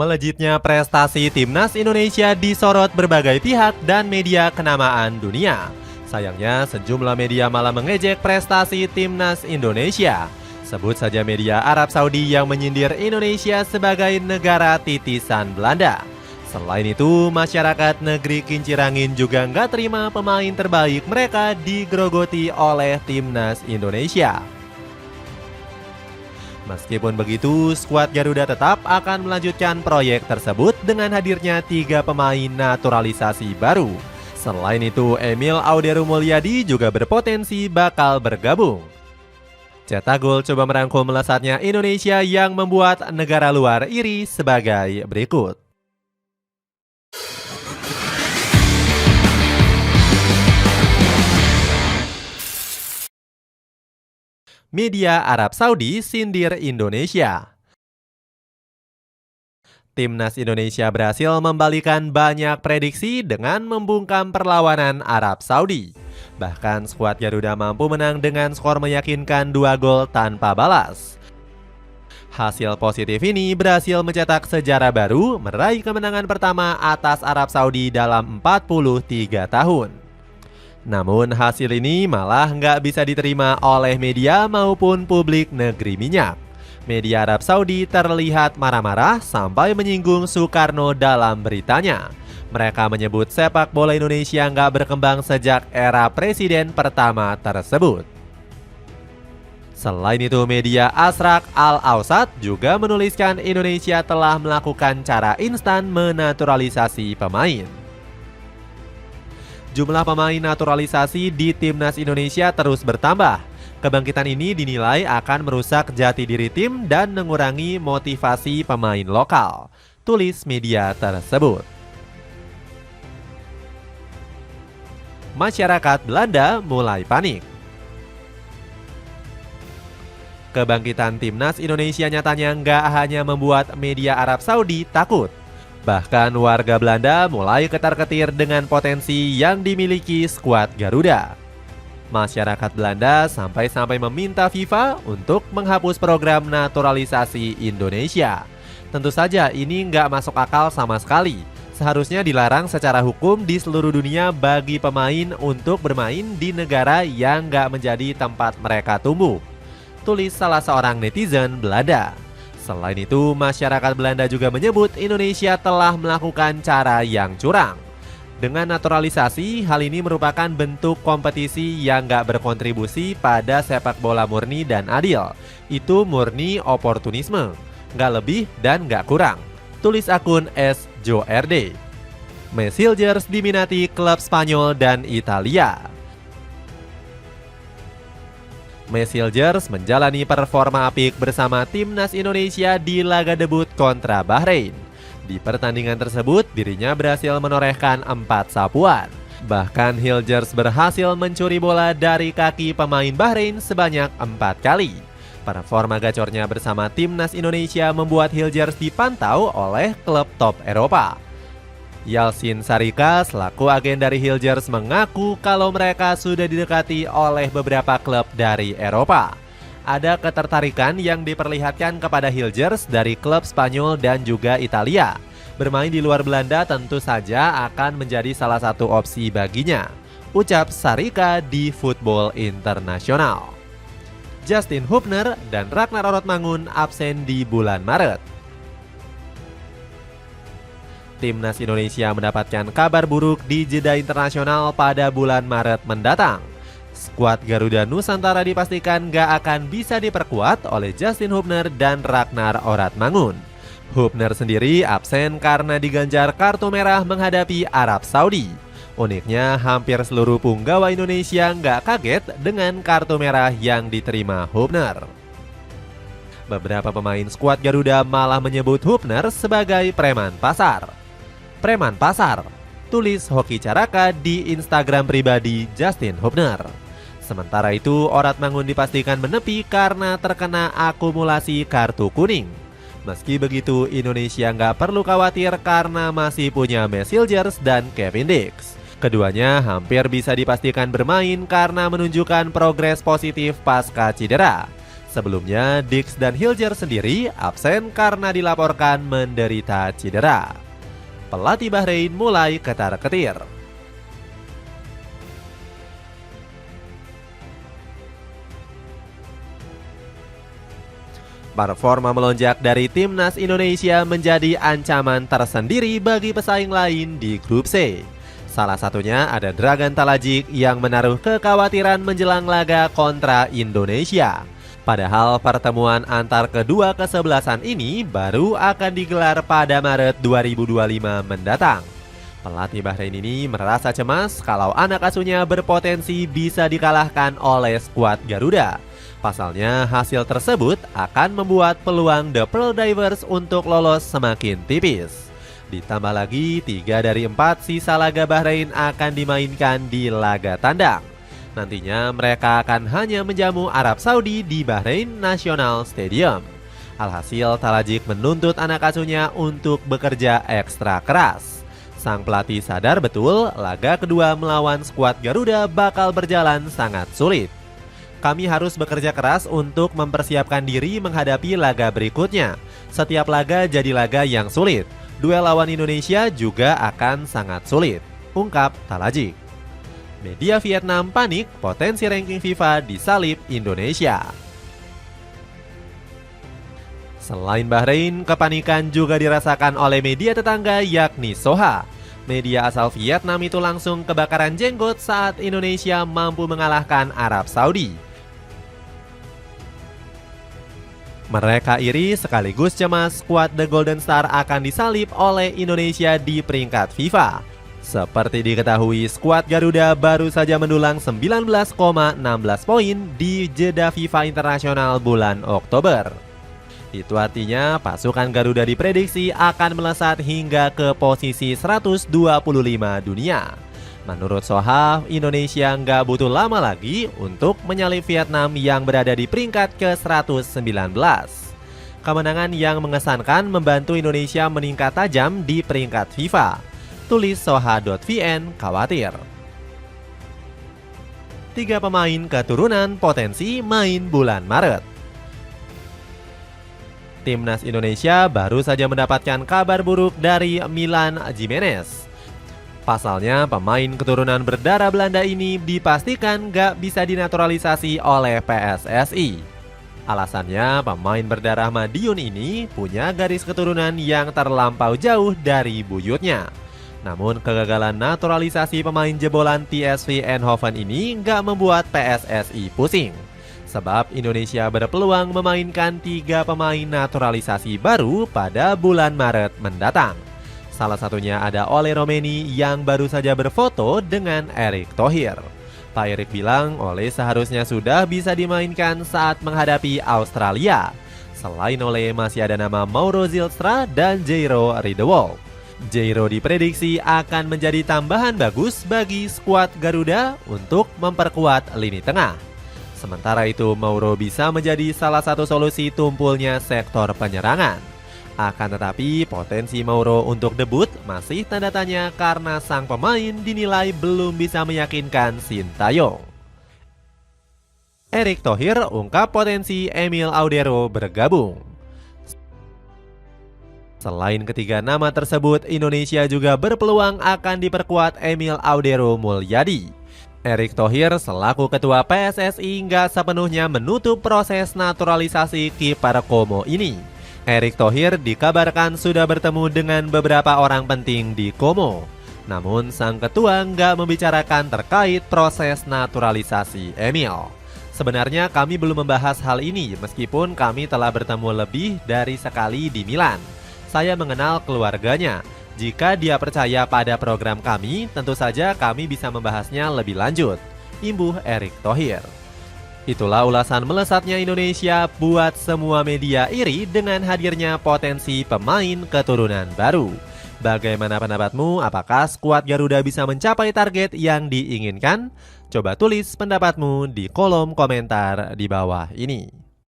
Melejitnya prestasi timnas Indonesia disorot berbagai pihak dan media kenamaan dunia. Sayangnya, sejumlah media malah mengejek prestasi timnas Indonesia. Sebut saja media Arab Saudi yang menyindir Indonesia sebagai negara titisan Belanda. Selain itu, masyarakat negeri Kincirangin juga nggak terima pemain terbaik mereka digerogoti oleh timnas Indonesia. Meskipun begitu, skuad Garuda tetap akan melanjutkan proyek tersebut dengan hadirnya 3 pemain naturalisasi baru. Selain itu, Emil Auderu Mulyadi juga berpotensi bakal bergabung. Cetak Gol coba merangkum melesatnya Indonesia yang membuat negara luar iri sebagai berikut. Media Arab Saudi sindir Indonesia. Timnas Indonesia berhasil membalikan banyak prediksi dengan membungkam perlawanan Arab Saudi. Bahkan skuad Garuda mampu menang dengan skor meyakinkan 2 gol tanpa balas. Hasil positif ini berhasil mencetak sejarah baru meraih kemenangan pertama atas Arab Saudi dalam 43 tahun. Namun hasil ini malah nggak bisa diterima oleh media maupun publik negeri minyak. Media Arab Saudi terlihat marah-marah sampai menyinggung Soekarno dalam beritanya. Mereka menyebut sepak bola Indonesia nggak berkembang sejak era presiden pertama tersebut. Selain itu, media Asrak Al-Awsat juga menuliskan Indonesia telah melakukan cara instan menaturalisasi pemain. Jumlah pemain naturalisasi di timnas Indonesia terus bertambah. Kebangkitan ini dinilai akan merusak jati diri tim dan mengurangi motivasi pemain lokal, tulis media tersebut. Masyarakat Belanda mulai panik. Kebangkitan timnas Indonesia nyatanya nggak hanya membuat media Arab Saudi takut. Bahkan warga Belanda mulai ketar-ketir dengan potensi yang dimiliki skuad Garuda. Masyarakat Belanda sampai-sampai meminta FIFA untuk menghapus program naturalisasi Indonesia. Tentu saja ini nggak masuk akal sama sekali. Seharusnya dilarang secara hukum di seluruh dunia bagi pemain untuk bermain di negara yang nggak menjadi tempat mereka tumbuh, tulis salah seorang netizen Belanda. Selain itu, masyarakat Belanda juga menyebut Indonesia telah melakukan cara yang curang. Dengan naturalisasi, hal ini merupakan bentuk kompetisi yang gak berkontribusi pada sepak bola murni dan adil. Itu murni oportunisme, gak lebih dan gak kurang, tulis akun SJORD. Messi diminati klub Spanyol dan Italia. Messi menjalani performa apik bersama timnas Indonesia di laga debut kontra Bahrain. Di pertandingan tersebut, dirinya berhasil menorehkan 4 sapuan. Bahkan Hilgers berhasil mencuri bola dari kaki pemain Bahrain sebanyak 4 kali. Performa gacornya bersama timnas Indonesia membuat Hilgers dipantau oleh klub top Eropa. Yalcin Sarika selaku agen dari Hilgers mengaku kalau mereka sudah didekati oleh beberapa klub dari Eropa. Ada ketertarikan yang diperlihatkan kepada Hilgers dari klub Spanyol dan juga Italia. Bermain di luar Belanda tentu saja akan menjadi salah satu opsi baginya, ucap Sarika di Football International. Justin Hubner dan Ragnar Orotmangun absen di bulan Maret. Timnas Indonesia mendapatkan kabar buruk di jeda internasional pada bulan Maret mendatang. Skuad Garuda Nusantara dipastikan gak akan bisa diperkuat oleh Justin Hubner dan Ragnar Orotmangun. Hubner sendiri absen karena diganjar kartu merah menghadapi Arab Saudi. Uniknya, hampir seluruh punggawa Indonesia gak kaget dengan kartu merah yang diterima Hubner. Beberapa pemain skuad Garuda malah menyebut Hubner sebagai preman pasar. Preman pasar, tulis Hoki Caraka di Instagram pribadi Justin Hubner. Sementara itu, Orotmangun dipastikan menepi karena terkena akumulasi kartu kuning. Meski begitu, Indonesia nggak perlu khawatir karena masih punya Messi dan Kevin Dix. Keduanya hampir bisa dipastikan bermain karena menunjukkan progres positif pasca cedera. Sebelumnya, Diggs dan Hilger sendiri absen karena dilaporkan menderita cedera. Pelatih Bahrain mulai ketar-ketir. Performa melonjak dari timnas Indonesia menjadi ancaman tersendiri bagi pesaing lain di grup C. Salah satunya ada Dragan Talajik yang menaruh kekhawatiran menjelang laga kontra Indonesia. Padahal pertemuan antar kedua kesebelasan ini baru akan digelar pada Maret 2025 mendatang. Pelatih Bahrain ini merasa cemas kalau anak asuhnya berpotensi bisa dikalahkan oleh skuad Garuda. Pasalnya hasil tersebut akan membuat peluang The Pearl Divers untuk lolos semakin tipis. Ditambah lagi 3 dari 4 sisa laga Bahrain akan dimainkan di laga tandang. Nantinya mereka akan hanya menjamu Arab Saudi di Bahrain National Stadium. Alhasil Talajik menuntut anak asuhnya untuk bekerja ekstra keras. Sang pelatih sadar betul laga kedua melawan skuad Garuda bakal berjalan sangat sulit. Kami harus bekerja keras untuk mempersiapkan diri menghadapi laga berikutnya. Setiap laga jadi laga yang sulit. Duel lawan Indonesia juga akan sangat sulit, ungkap Talajik. Media Vietnam panik potensi ranking FIFA disalip Indonesia. Selain Bahrain, kepanikan juga dirasakan oleh media tetangga yakni Soha. Media asal Vietnam itu langsung kebakaran jenggot saat Indonesia mampu mengalahkan Arab Saudi. Mereka iri sekaligus cemas skuad The Golden Star akan disalip oleh Indonesia di peringkat FIFA. Seperti diketahui, skuad Garuda baru saja mendulang 19,16 poin di jeda FIFA Internasional bulan Oktober. Itu artinya pasukan Garuda diprediksi akan melesat hingga ke posisi 125 dunia. Menurut Soha, Indonesia nggak butuh lama lagi untuk menyalip Vietnam yang berada di peringkat ke-119. Kemenangan yang mengesankan membantu Indonesia meningkat tajam di peringkat FIFA. Tulis Soha.vn khawatir. 3 pemain keturunan potensi main bulan Maret. Timnas Indonesia baru saja mendapatkan kabar buruk dari Milan Gimenez. Pasalnya, pemain keturunan berdarah Belanda ini dipastikan gak bisa dinaturalisasi oleh PSSI. Alasannya, pemain berdarah Madiun ini punya garis keturunan yang terlampau jauh dari buyutnya. Namun, kegagalan naturalisasi pemain jebolan PSV Eindhoven ini gak membuat PSSI pusing. Sebab Indonesia berpeluang memainkan 3 pemain naturalisasi baru pada bulan Maret mendatang. Salah satunya ada Ole Romeni yang baru saja berfoto dengan Erick Thohir. Pak Erick bilang Ole seharusnya sudah bisa dimainkan saat menghadapi Australia. Selain Ole masih ada nama Mauro Zylstra dan Jairo Riedewolf. Jairo diprediksi akan menjadi tambahan bagus bagi skuad Garuda untuk memperkuat lini tengah. Sementara itu Mauro bisa menjadi salah satu solusi tumpulnya sektor penyerangan. Akan tetapi potensi Mauro untuk debut masih tanda tanya karena sang pemain dinilai belum bisa meyakinkan Sintayong. Erick Thohir ungkap potensi Emil Audero bergabung. Selain ketiga nama tersebut, Indonesia juga berpeluang akan diperkuat Emil Audero Mulyadi. Erick Thohir selaku ketua PSSI nggak sepenuhnya menutup proses naturalisasi kiper Como ini. Erick Thohir dikabarkan sudah bertemu dengan beberapa orang penting di Como. Namun sang ketua nggak membicarakan terkait proses naturalisasi Emil. Sebenarnya kami belum membahas hal ini meskipun kami telah bertemu lebih dari sekali di Milan. Saya mengenal keluarganya. Jika dia percaya pada program kami, tentu saja kami bisa membahasnya lebih lanjut. Imbuh Erick Thohir. Itulah ulasan melesatnya Indonesia buat semua media iri dengan hadirnya potensi pemain keturunan baru. Bagaimana pendapatmu? Apakah skuad Garuda bisa mencapai target yang diinginkan? Coba tulis pendapatmu di kolom komentar di bawah ini.